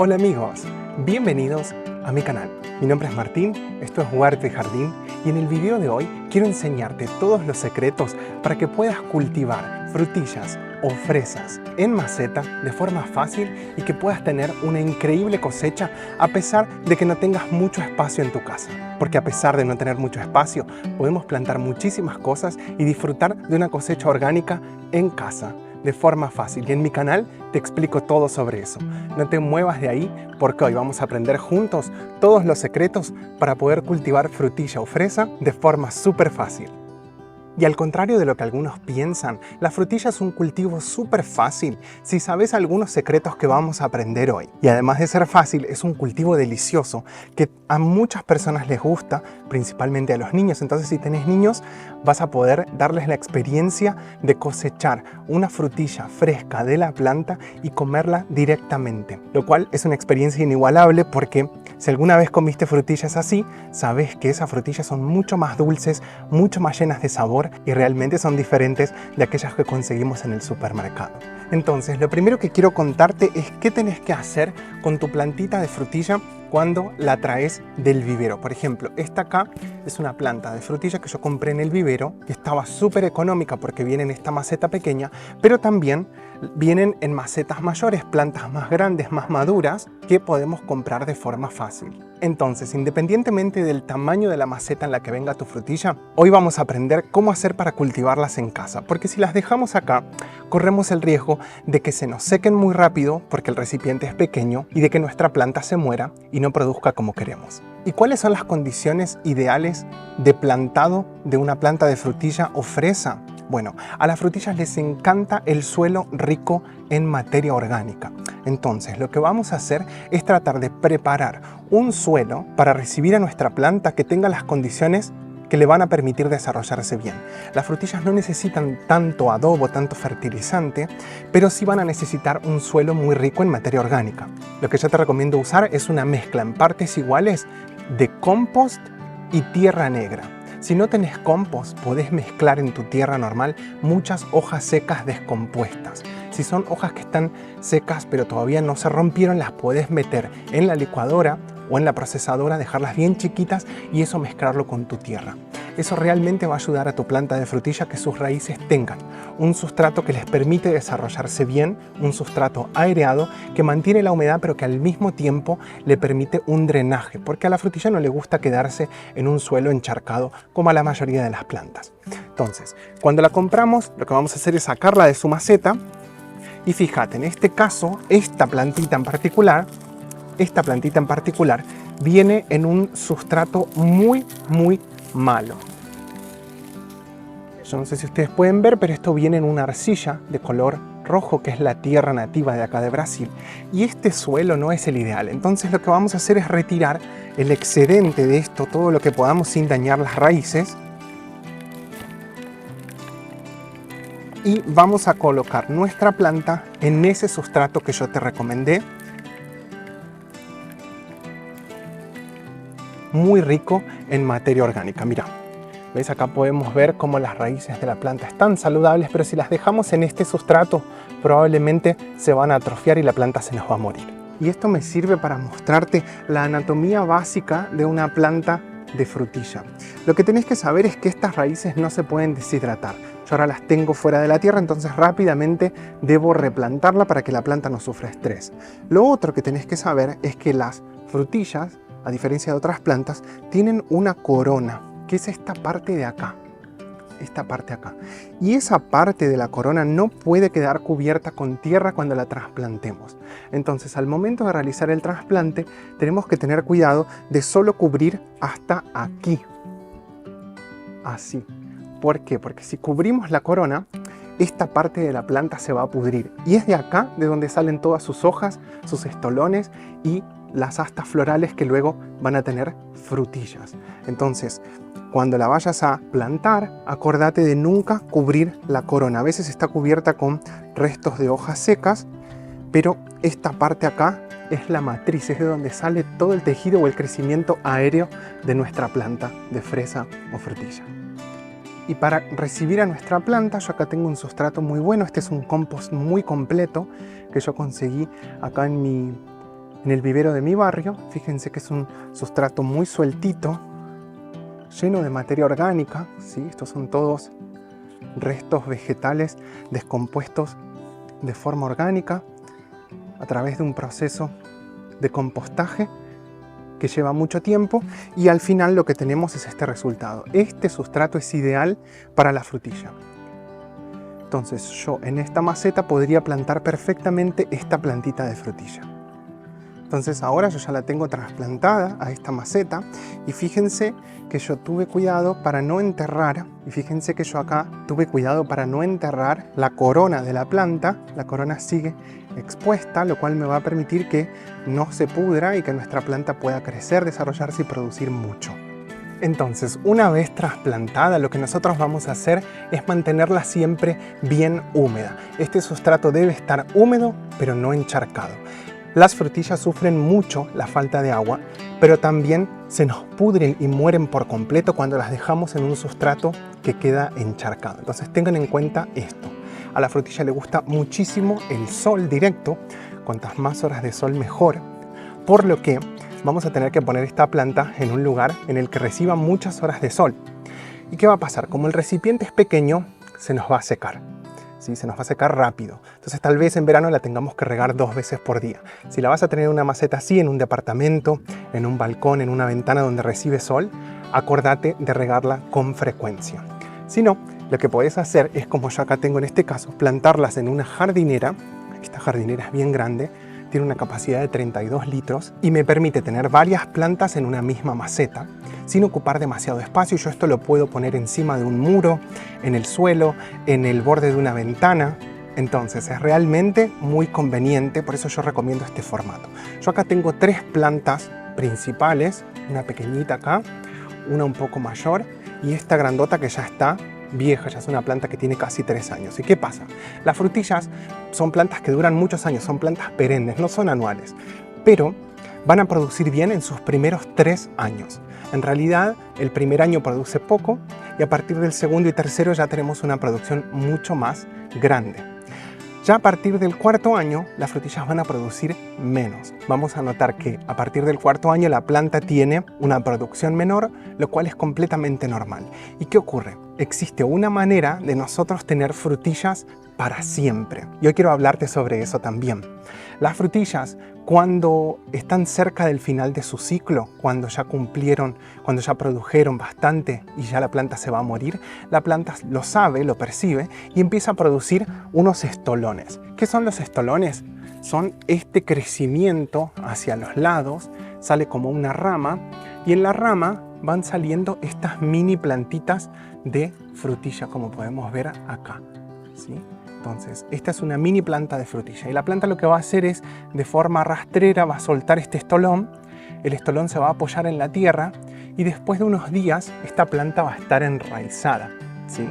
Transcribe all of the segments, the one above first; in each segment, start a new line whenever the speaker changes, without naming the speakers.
Hola amigos, bienvenidos a mi canal. Mi nombre es Martín, esto es Huerta y Jardín y en el video de hoy quiero enseñarte todos los secretos para que puedas cultivar frutillas o fresas en maceta de forma fácil y que puedas tener una increíble cosecha a pesar de que no tengas mucho espacio en tu casa. Porque a pesar de no tener mucho espacio, podemos plantar muchísimas cosas y disfrutar de una cosecha orgánica en casa de forma fácil. Y en mi canal te explico todo sobre eso. No te muevas de ahí porque hoy vamos a aprender juntos todos los secretos para poder cultivar frutilla o fresa de forma súper fácil. Y al contrario de lo que algunos piensan, la frutilla es un cultivo súper fácil si sabes algunos secretos que vamos a aprender hoy. Y además de ser fácil, es un cultivo delicioso que a muchas personas les gusta, principalmente a los niños. Entonces, si tenés niños, vas a poder darles la experiencia de cosechar una frutilla fresca de la planta y comerla directamente. Lo cual es una experiencia inigualable porque si alguna vez comiste frutillas así, sabes que esas frutillas son mucho más dulces, mucho más llenas de sabor y realmente son diferentes de aquellas que conseguimos en el supermercado. Entonces, lo primero que quiero contarte es qué tenés que hacer con tu plantita de frutilla cuando la traes del vivero. Por ejemplo, esta acá es una planta de frutilla que yo compré en el vivero, que estaba súper económica porque viene en esta maceta pequeña, pero también vienen en macetas mayores, plantas más grandes, más maduras, que podemos comprar de forma fácil. Entonces, independientemente del tamaño de la maceta en la que venga tu frutilla, hoy vamos a aprender cómo hacer para cultivarlas en casa, porque si las dejamos acá, corremos el riesgo de que se nos sequen muy rápido porque el recipiente es pequeño y de que nuestra planta se muera y no produzca como queremos. ¿Y cuáles son las condiciones ideales de plantado de una planta de frutilla o fresa? Bueno, a las frutillas les encanta el suelo rico en materia orgánica. Entonces, lo que vamos a hacer es tratar de preparar un suelo para recibir a nuestra planta que tenga las condiciones que le van a permitir desarrollarse bien. Las frutillas no necesitan tanto adobo, tanto fertilizante, pero sí van a necesitar un suelo muy rico en materia orgánica. Lo que yo te recomiendo usar es una mezcla en partes iguales de compost y tierra negra. Si no tenés compost, podés mezclar en tu tierra normal muchas hojas secas descompuestas. Si son hojas que están secas pero todavía no se rompieron, las podés meter en la licuadora o en la procesadora, dejarlas bien chiquitas y eso mezclarlo con tu tierra. Eso realmente va a ayudar a tu planta de frutilla que sus raíces tengan un sustrato que les permite desarrollarse bien, un sustrato aireado que mantiene la humedad pero que al mismo tiempo le permite un drenaje, porque a la frutilla no le gusta quedarse en un suelo encharcado como a la mayoría de las plantas. Entonces, cuando la compramos, lo que vamos a hacer es sacarla de su maceta y fíjate, en este caso, esta plantita en particular viene en un sustrato muy malo. Yo no sé si ustedes pueden ver, pero esto viene en una arcilla de color rojo, que es la tierra nativa de acá de Brasil. Y este suelo no es el ideal. Entonces lo que vamos a hacer es retirar el excedente de esto, todo lo que podamos sin dañar las raíces. Y vamos a colocar nuestra planta en ese sustrato que yo te recomendé. Muy rico en materia orgánica. Mira, ¿ves? Acá podemos ver cómo las raíces de la planta están saludables, pero si las dejamos en este sustrato, probablemente se van a atrofiar y la planta se nos va a morir. Y esto me sirve para mostrarte la anatomía básica de una planta de frutilla. Lo que tenés que saber es que estas raíces no se pueden deshidratar. Yo ahora las tengo fuera de la tierra, entonces rápidamente debo replantarla para que la planta no sufra estrés. Lo otro que tenés que saber es que las frutillas, a diferencia de otras plantas, tienen una corona, que es esta parte de acá. Y esa parte de la corona no puede quedar cubierta con tierra cuando la trasplantemos. Entonces, al momento de realizar el trasplante, tenemos que tener cuidado de solo cubrir hasta aquí. Así. ¿Por qué? Porque si cubrimos la corona, esta parte de la planta se va a pudrir. Y es de acá de donde salen todas sus hojas, sus estolones y las astas florales que luego van a tener frutillas. Entonces, cuando la vayas a plantar, acordate de nunca cubrir la corona. A veces está cubierta con restos de hojas secas, pero esta parte acá es la matriz, es de donde sale todo el tejido o el crecimiento aéreo de nuestra planta de fresa o frutilla. Y para recibir a nuestra planta, yo acá tengo un sustrato muy bueno. Este es un compost muy completo que yo conseguí acá en en el vivero de mi barrio. Fíjense que es un sustrato muy sueltito, lleno de materia orgánica, ¿sí? Estos son todos restos vegetales descompuestos de forma orgánica a través de un proceso de compostaje que lleva mucho tiempo, y al final lo que tenemos es este resultado. Este sustrato es ideal para la frutilla. Entonces yo en esta maceta podría plantar perfectamente esta plantita de frutilla. Entonces ahora yo ya la tengo trasplantada a esta maceta, y fíjense que yo tuve cuidado para no enterrar, la corona de la planta. La corona sigue expuesta, lo cual me va a permitir que no se pudra y que nuestra planta pueda crecer, desarrollarse y producir mucho. Entonces, una vez trasplantada, lo que nosotros vamos a hacer es mantenerla siempre bien húmeda. Este sustrato debe estar húmedo, pero no encharcado. Las frutillas sufren mucho la falta de agua, pero también se nos pudren y mueren por completo cuando las dejamos en un sustrato que queda encharcado. Entonces tengan en cuenta esto. A la frutilla le gusta muchísimo el sol directo, cuantas más horas de sol mejor, por lo que vamos a tener que poner esta planta en un lugar en el que reciba muchas horas de sol. ¿Y qué va a pasar? Como el recipiente es pequeño, se nos va a secar. ¿Sí? Se nos va a secar rápido. Entonces tal vez en verano la tengamos que regar 2 veces por día. Si la vas a tener en una maceta así, en un departamento, en un balcón, en una ventana donde recibe sol, acordate de regarla con frecuencia. Si no, lo que podés hacer es, como yo acá tengo en este caso, plantarlas en una jardinera. Esta jardinera es bien grande, tiene una capacidad de 32 litros y me permite tener varias plantas en una misma maceta sin ocupar demasiado espacio. Yo esto lo puedo poner encima de un muro, en el suelo, en el borde de una ventana. Entonces es realmente muy conveniente, por eso yo recomiendo este formato. Yo acá tengo 3 plantas principales, una pequeñita acá, una un poco mayor y esta grandota que ya está vieja, ya es una planta que tiene casi 3 años. ¿Y qué pasa? Las frutillas son plantas que duran muchos años, son plantas perennes, no son anuales, pero van a producir bien en sus primeros 3 años. En realidad, el primer año produce poco y a partir del segundo y tercero ya tenemos una producción mucho más grande. Ya a partir del 4.º año, las frutillas van a producir menos. Vamos a notar que a partir del 4.º año la planta tiene una producción menor, lo cual es completamente normal. ¿Y qué ocurre? Existe una manera de nosotros tener frutillas para siempre. Yo quiero hablarte sobre eso también. Las frutillas, cuando están cerca del final de su ciclo, cuando ya cumplieron, cuando ya produjeron bastante y ya la planta se va a morir, la planta lo sabe, lo percibe y empieza a producir unos estolones. ¿Qué son los estolones? Son este crecimiento hacia los lados, sale como una rama y en la rama van saliendo estas mini plantitas de frutilla, como podemos ver acá, ¿sí? Entonces, esta es una mini planta de frutilla y la planta lo que va a hacer es, de forma rastrera, va a soltar este estolón, el estolón se va a apoyar en la tierra y después de unos días esta planta va a estar enraizada, ¿sí?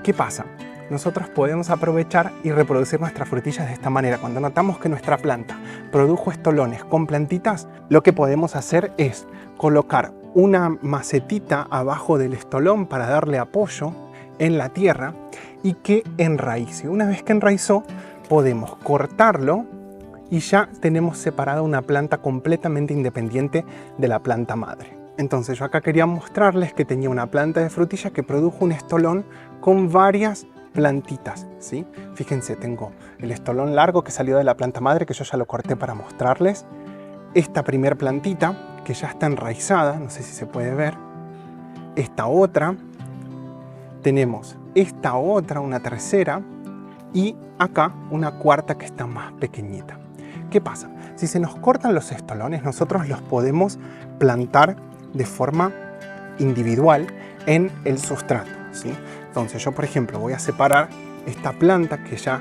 ¿Qué pasa? Nosotros podemos aprovechar y reproducir nuestras frutillas de esta manera. Cuando notamos que nuestra planta produjo estolones con plantitas, lo que podemos hacer es colocar una macetita abajo del estolón para darle apoyo en la tierra y que enraice. Una vez que enraizó, podemos cortarlo y ya tenemos separada una planta completamente independiente de la planta madre. Entonces yo acá quería mostrarles que tenía una planta de frutilla que produjo un estolón con varias plantitas, ¿sí? Fíjense, tengo el estolón largo que salió de la planta madre, que yo ya lo corté para mostrarles. Esta primer plantita que ya está enraizada, no sé si se puede ver. Esta otra. Tenemos esta otra, una tercera, y acá una cuarta que está más pequeñita. ¿Qué pasa? Si se nos cortan los estolones, nosotros los podemos plantar de forma individual en el sustrato, ¿sí? Entonces yo, por ejemplo, voy a separar esta planta que ya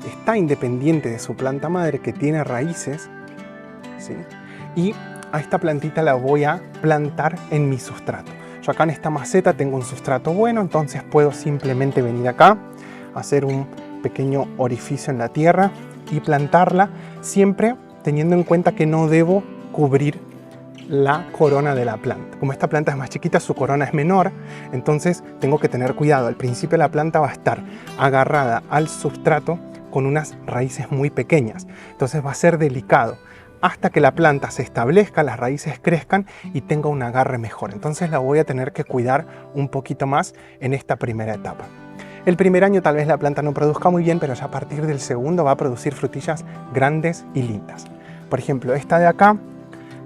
está independiente de su planta madre, que tiene raíces, ¿sí? Y a esta plantita la voy a plantar en mi sustrato. Yo acá en esta maceta tengo un sustrato bueno, entonces puedo simplemente venir acá, hacer un pequeño orificio en la tierra y plantarla, siempre teniendo en cuenta que no debo cubrir la corona de la planta. Como esta planta es más chiquita, su corona es menor, entonces tengo que tener cuidado. Al principio la planta va a estar agarrada al sustrato con unas raíces muy pequeñas, entonces va a ser delicado. hasta que la planta se establezca, las raíces crezcan y tenga un agarre mejor. Entonces la voy a tener que cuidar un poquito más en esta primera etapa. El primer año tal vez la planta no produzca muy bien, pero ya a partir del segundo va a producir frutillas grandes y lindas. Por ejemplo, esta de acá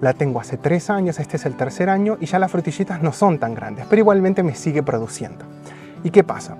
la tengo hace 3 años, este es el tercer año y ya las frutillitas no son tan grandes, pero igualmente me sigue produciendo. ¿Y qué pasa?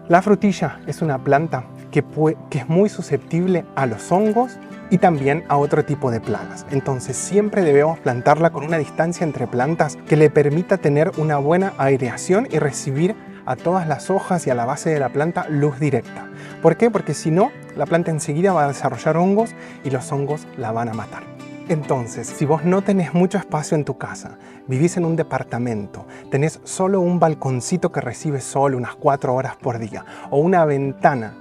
La frutilla es una planta que es muy susceptible a los hongos y también a otro tipo de plagas. Entonces siempre debemos plantarla con una distancia entre plantas que le permita tener una buena aireación y recibir a todas las hojas y a la base de la planta luz directa. ¿Por qué? Porque si no, la planta enseguida va a desarrollar hongos y los hongos la van a matar. Entonces, si vos no tenés mucho espacio en tu casa, vivís en un departamento, tenés solo un balconcito que recibe sol unas 4 horas por día o una ventana,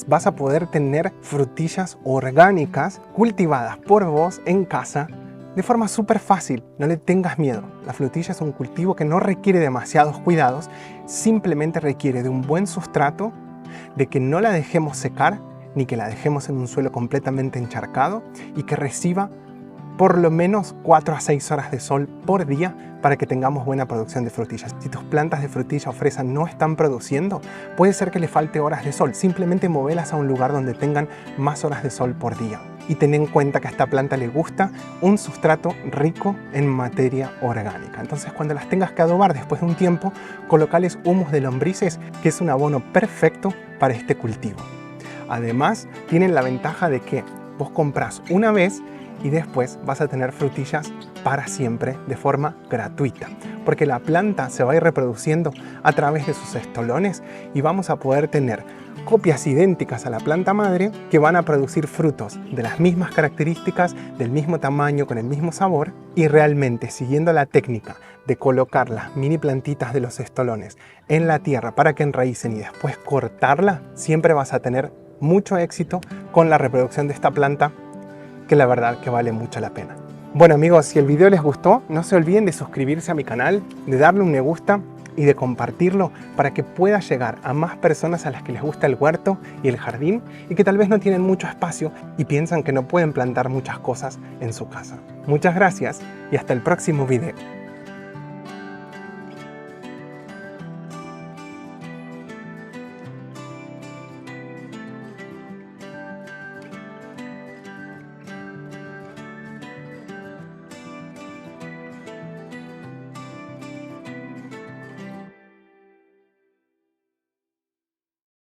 vas a poder tener frutillas orgánicas cultivadas por vos en casa de forma súper fácil. No le tengas miedo. La frutilla es un cultivo que no requiere demasiados cuidados, simplemente requiere de un buen sustrato, de que no la dejemos secar ni que la dejemos en un suelo completamente encharcado y que reciba por lo menos 4 a 6 horas de sol por día para que tengamos buena producción de frutillas. Si tus plantas de frutilla o fresa no están produciendo, puede ser que le falte horas de sol. Simplemente movelas a un lugar donde tengan más horas de sol por día. Y ten en cuenta que a esta planta le gusta un sustrato rico en materia orgánica. Entonces cuando las tengas que adobar después de un tiempo, colocales humus de lombrices, que es un abono perfecto para este cultivo. Además, tienen la ventaja de que vos comprás una vez y después vas a tener frutillas para siempre de forma gratuita, porque la planta se va a ir reproduciendo a través de sus estolones y vamos a poder tener copias idénticas a la planta madre que van a producir frutos de las mismas características, del mismo tamaño, con el mismo sabor, y realmente siguiendo la técnica de colocar las mini plantitas de los estolones en la tierra para que enraícen y después cortarla, siempre vas a tener mucho éxito con la reproducción de esta planta, que la verdad que vale mucho la pena. Bueno amigos, si el video les gustó, no se olviden de suscribirse a mi canal, de darle un me gusta y de compartirlo para que pueda llegar a más personas a las que les gusta el huerto y el jardín y que tal vez no tienen mucho espacio y piensan que no pueden plantar muchas cosas en su casa. Muchas gracias y hasta el próximo video.